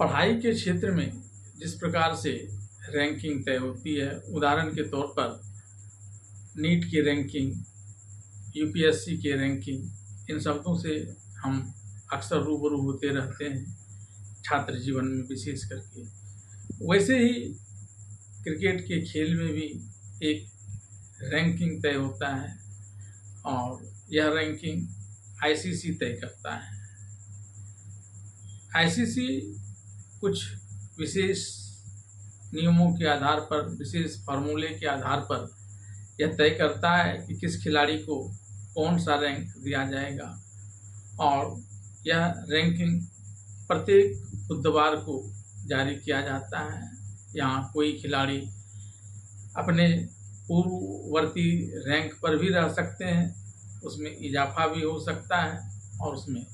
पढ़ाई के क्षेत्र में जिस प्रकार से रैंकिंग तय होती है, उदाहरण के तौर पर नीट की रैंकिंग, यूपीएससी की रैंकिंग, इन शब्दों से हम अक्सर रूबरू होते रहते हैं छात्र जीवन में विशेष करके। वैसे ही क्रिकेट के खेल में भी एक रैंकिंग तय होता है और यह रैंकिंग आईसीसी तय करता है। आईसीसी कुछ विशेष नियमों के आधार पर, विशेष फार्मूले के आधार पर यह तय करता है कि किस खिलाड़ी को कौन सा रैंक दिया जाएगा, और यह रैंकिंग प्रत्येक बुधवार को जारी किया जाता है। यहाँ कोई खिलाड़ी अपने पूर्ववर्ती रैंक पर भी रह सकते हैं, उसमें इजाफा भी हो सकता है और उसमें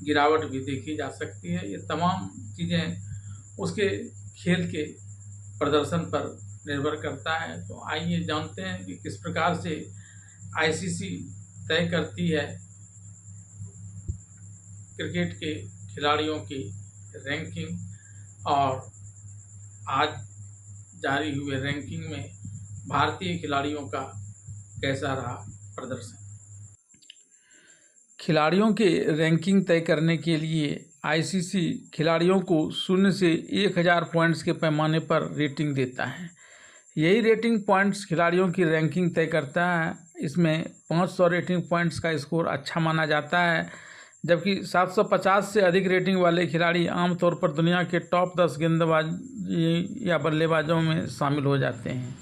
गिरावट भी देखी जा सकती है। ये तमाम चीज़ें उसके खेल के प्रदर्शन पर निर्भर करता है। तो आइए जानते हैं कि किस प्रकार से आईसीसी तय करती है क्रिकेट के खिलाड़ियों की रैंकिंग, और आज जारी हुए रैंकिंग में भारतीय खिलाड़ियों का कैसा रहा प्रदर्शन। खिलाड़ियों के रैंकिंग तय करने के लिए आईसीसी खिलाड़ियों को 0 से 1000 पॉइंट्स के पैमाने पर रेटिंग देता है। यही रेटिंग पॉइंट्स खिलाड़ियों की रैंकिंग तय करता है। इसमें 500 रेटिंग पॉइंट्स का स्कोर अच्छा माना जाता है, जबकि 750 से अधिक रेटिंग वाले खिलाड़ी आमतौर पर दुनिया के टॉप 10 गेंदबाज या बल्लेबाजों में शामिल हो जाते हैं।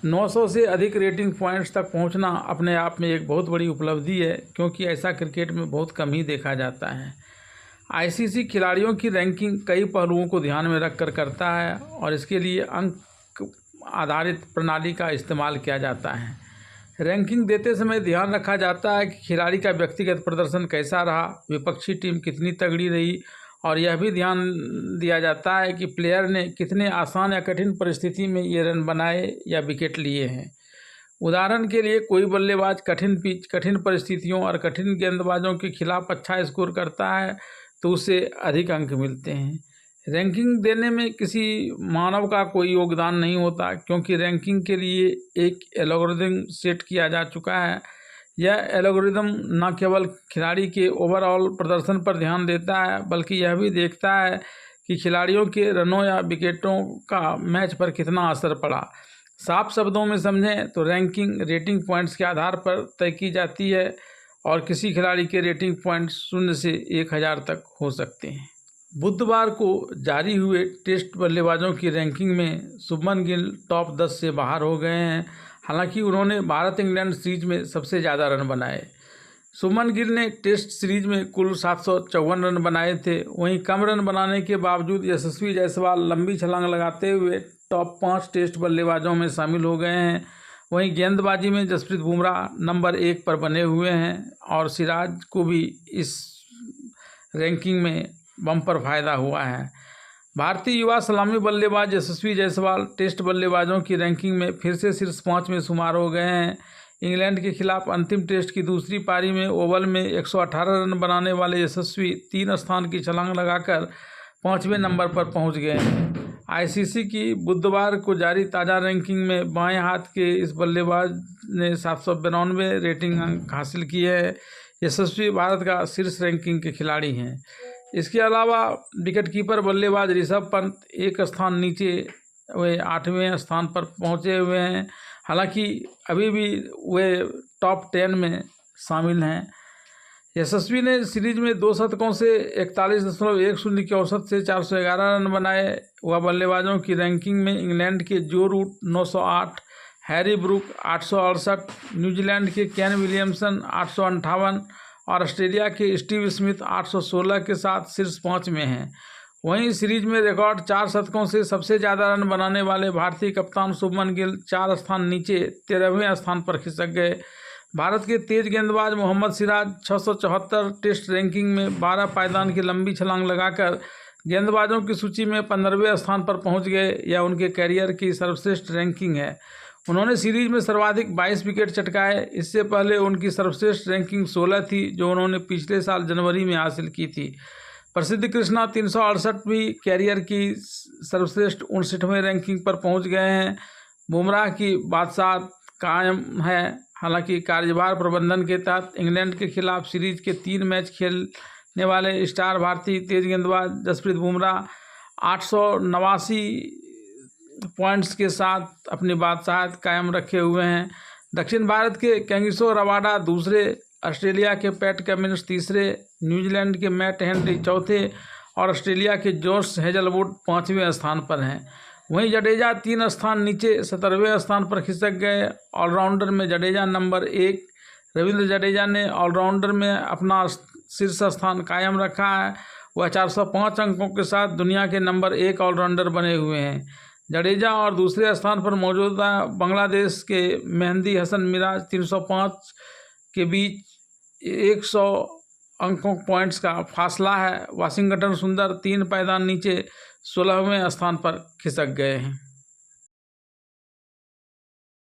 900 से अधिक रेटिंग पॉइंट्स तक पहुंचना अपने आप में एक बहुत बड़ी उपलब्धि है, क्योंकि ऐसा क्रिकेट में बहुत कम ही देखा जाता है। आईसीसी खिलाड़ियों की रैंकिंग कई पहलुओं को ध्यान में रखकर करता है और इसके लिए अंक आधारित प्रणाली का इस्तेमाल किया जाता है। रैंकिंग देते समय ध्यान रखा जाता है कि खिलाड़ी का व्यक्तिगत प्रदर्शन कैसा रहा, विपक्षी टीम कितनी तगड़ी रही, और यह भी ध्यान दिया जाता है कि प्लेयर ने कितने आसान या कठिन परिस्थिति में ये रन बनाए या विकेट लिए हैं। उदाहरण के लिए कोई बल्लेबाज कठिन पिच, कठिन परिस्थितियों और कठिन गेंदबाजों के खिलाफ अच्छा स्कोर करता है तो उसे अधिक अंक मिलते हैं। रैंकिंग देने में किसी मानव का कोई योगदान नहीं होता, क्योंकि रैंकिंग के लिए एक एल्गोरिदम सेट किया जा चुका है। यह एल्गोरिदम न केवल खिलाड़ी के ओवरऑल प्रदर्शन पर ध्यान देता है, बल्कि यह भी देखता है कि खिलाड़ियों के रनों या विकेटों का मैच पर कितना असर पड़ा। साफ शब्दों में समझें तो रैंकिंग रेटिंग पॉइंट्स के आधार पर तय की जाती है, और किसी खिलाड़ी के रेटिंग पॉइंट्स 0 से 1000 तक हो सकते हैं। बुधवार को जारी हुए टेस्ट बल्लेबाजों की रैंकिंग में शुभमन गिल टॉप 10 से बाहर हो गए हैं। हालांकि उन्होंने भारत इंग्लैंड सीरीज में सबसे ज़्यादा रन बनाए। शुभमन गिल ने टेस्ट सीरीज में कुल 754 रन बनाए थे। वहीं कम रन बनाने के बावजूद यशस्वी जायसवाल लंबी छलांग लगाते हुए टॉप 5 टेस्ट बल्लेबाजों में शामिल हो गए हैं। वहीं गेंदबाजी में जसप्रीत बुमराह नंबर 1 पर बने हुए हैं, और सिराज को भी इस रैंकिंग में बम्पर फायदा हुआ है। भारतीय युवा सलामी बल्लेबाज यशस्वी जायसवाल टेस्ट बल्लेबाजों की रैंकिंग में फिर से शीर्ष 5 में शुमार हो गए हैं। इंग्लैंड के खिलाफ अंतिम टेस्ट की दूसरी पारी में ओवल में 118 रन बनाने वाले यशस्वी 3 स्थान की छलांग लगाकर 5वें नंबर पर पहुंच गए हैं। आईसीसी की बुधवार को जारी ताज़ा रैंकिंग में बाएं हाथ के इस बल्लेबाज ने 792 रेटिंग अंक हासिल किए हैं। यशस्वी भारत का शीर्ष रैंकिंग के खिलाड़ी हैं। इसके अलावा विकेटकीपर बल्लेबाज ऋषभ पंत एक स्थान नीचे वे 8वें स्थान पर पहुंचे हुए हैं। हालांकि अभी भी वे टॉप 10 में शामिल हैं। यशस्वी ने सीरीज में 2 शतकों से 41.10 की औसत से 411 रन बनाए। वह बल्लेबाजों की रैंकिंग में इंग्लैंड के जो रूट 908, हैरी ब्रूक 868, न्यूजीलैंड के केन विलियमसन 858 और ऑस्ट्रेलिया के स्टीव स्मिथ 816 के साथ शीर्ष 5 में हैं। वहीं सीरीज में रिकॉर्ड 4 शतकों से सबसे ज़्यादा रन बनाने वाले भारतीय कप्तान शुभमन गिल 4 स्थान नीचे 13वें स्थान पर खिसक गए। भारत के तेज गेंदबाज मोहम्मद सिराज 674 टेस्ट रैंकिंग में 12 पायदान की लंबी छलांग लगाकर गेंदबाजों की सूची में 15वें स्थान पर पहुंच गए। यह उनके कैरियर की सर्वश्रेष्ठ रैंकिंग है। उन्होंने सीरीज में सर्वाधिक 22 विकेट चटकाए। इससे पहले उनकी सर्वश्रेष्ठ रैंकिंग 16 थी, जो उन्होंने पिछले साल जनवरी में हासिल की थी। प्रसिद्ध कृष्णा 368वीं कैरियर की सर्वश्रेष्ठ 59वें रैंकिंग पर पहुंच गए हैं। बुमराह की बादशाहत कायम है। हालांकि कार्यभार प्रबंधन के तहत इंग्लैंड के खिलाफ सीरीज के 3 मैच खेलने वाले स्टार भारतीय तेज गेंदबाज जसप्रीत बुमराह 889 पॉइंट्स के साथ अपनी बादशाहत कायम रखे हुए हैं। दक्षिण भारत के कैगिसो रबाडा दूसरे, ऑस्ट्रेलिया के पैट कमिंस तीसरे, न्यूजीलैंड के मैट हेनरी चौथे और ऑस्ट्रेलिया के जोश हेजलवुड 5वें स्थान पर हैं। वहीं जडेजा 3 स्थान नीचे 17वें स्थान पर खिसक गए। ऑलराउंडर में जडेजा नंबर 1। रविंद्र जडेजा ने ऑलराउंडर में अपना शीर्ष स्थान कायम रखा है। वह 405 अंकों के साथ दुनिया के नंबर 1 ऑलराउंडर बने हुए हैं। जडेजा और दूसरे स्थान पर मौजूदा बांग्लादेश के मेहंदी हसन मिराज 305 के बीच 100 अंकों पॉइंट्स का फासला है। वाशिंगटन सुंदर 3 पायदान नीचे 16वें स्थान पर खिसक गए हैं।